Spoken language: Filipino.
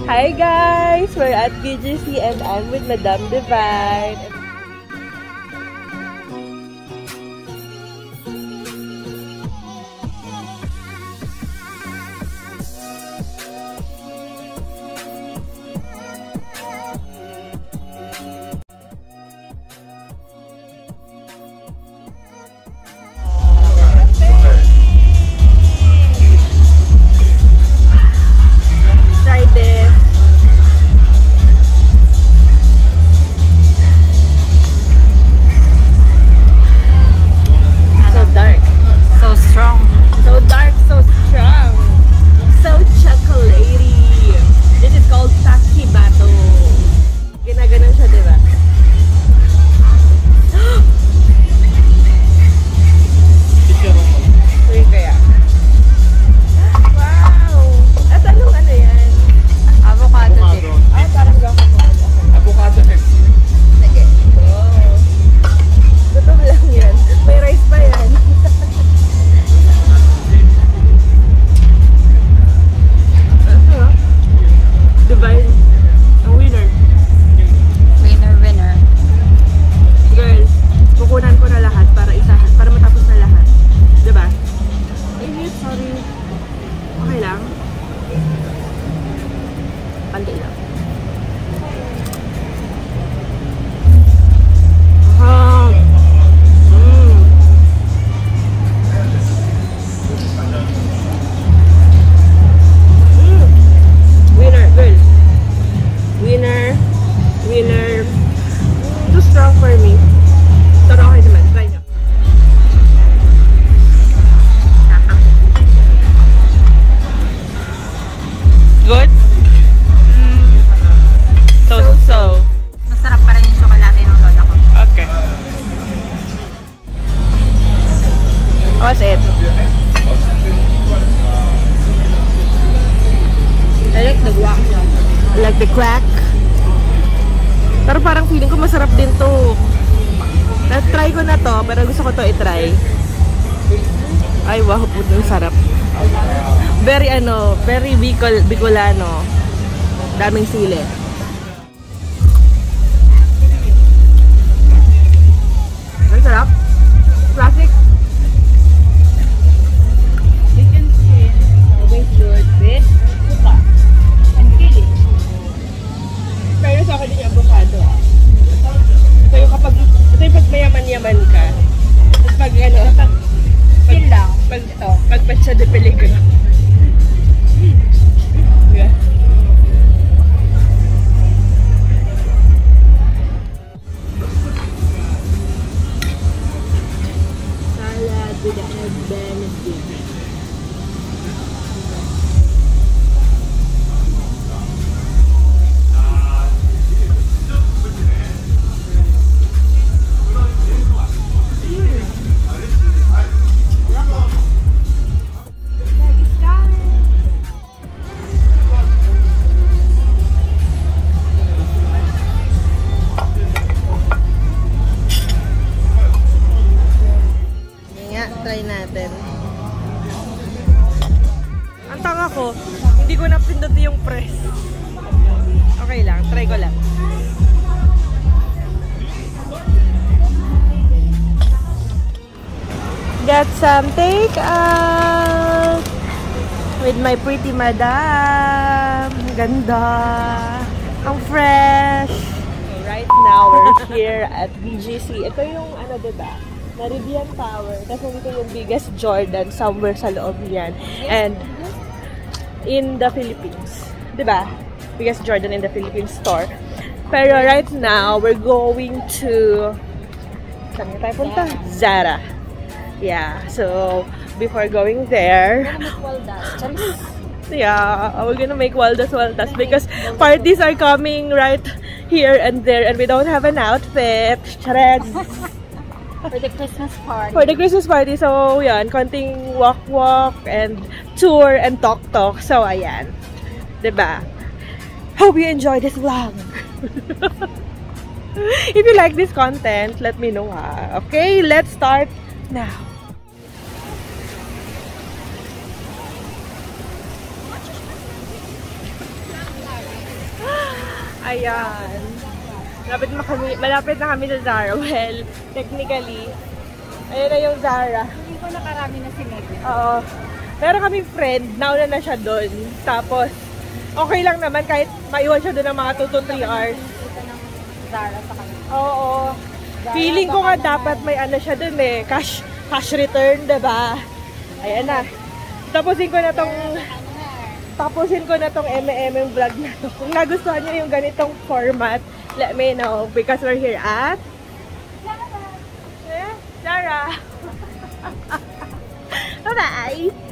Hi guys! We're at BGC and I'm with Madame Divine. What's it? I like the guac. I like the crack. Pero parang feeling ko masarap din to. Na-try ko na to, pero gusto ko to i-try. Ay, wow, puto sarap. Very very Bicolano. Daming sili. Ang sarap. Classic. Chicken skin, always good with suka and chili. Pero sa akin yung avocado. So yung kapag, ito yung pag mayaman-yaman ka. Tapos pag Chill lang. Pag patsa de peligro. Yeah. Salad with the egg benedict. Try natin. Ang tanga ko, hindi ko napindot yung press. Okay lang, try ko lang. Got some takeout with my pretty madam. Ganda. Ang fresh. Right now, we're here at BGC. Ito yung diba? Meridian Tower. Tapos nandito yung biggest Jordan somewhere sa loob niyan. And in the Philippines. Diba? Biggest Jordan in the Philippines store. Pero right now, we're going to... Saan nga tayo punta? Zara. Yeah. So, before going there... Yeah, we're gonna make waldas because parties are coming right here and there and we don't have an outfit. Shreds! For the Christmas party. For the Christmas party. So, yan. Konting walk and tour and talk. So, ayan. Diba? Hope you enjoy this vlog. If you like this content, let me know, ha? Okay, let's start now. Ayan. Malapit na kami sa Zara. Well, technically, ayan na yung Zara. Hindi ko nakarami na si Megan. Oo. Pero kami friend, nauna na siya doon. Tapos, okay lang naman kahit maiwan siya doon ng mga 2 to 3 hours. Ito ng Zara sa kanila. Oo. Feeling ko nga dapat may ano siya doon eh. Cash return, diba? Ayan na. Tapusin ko na tong M&M vlog na to. Kung nagustuhan niyo yung ganitong format, let me know because we're here at Zara. Bye-bye!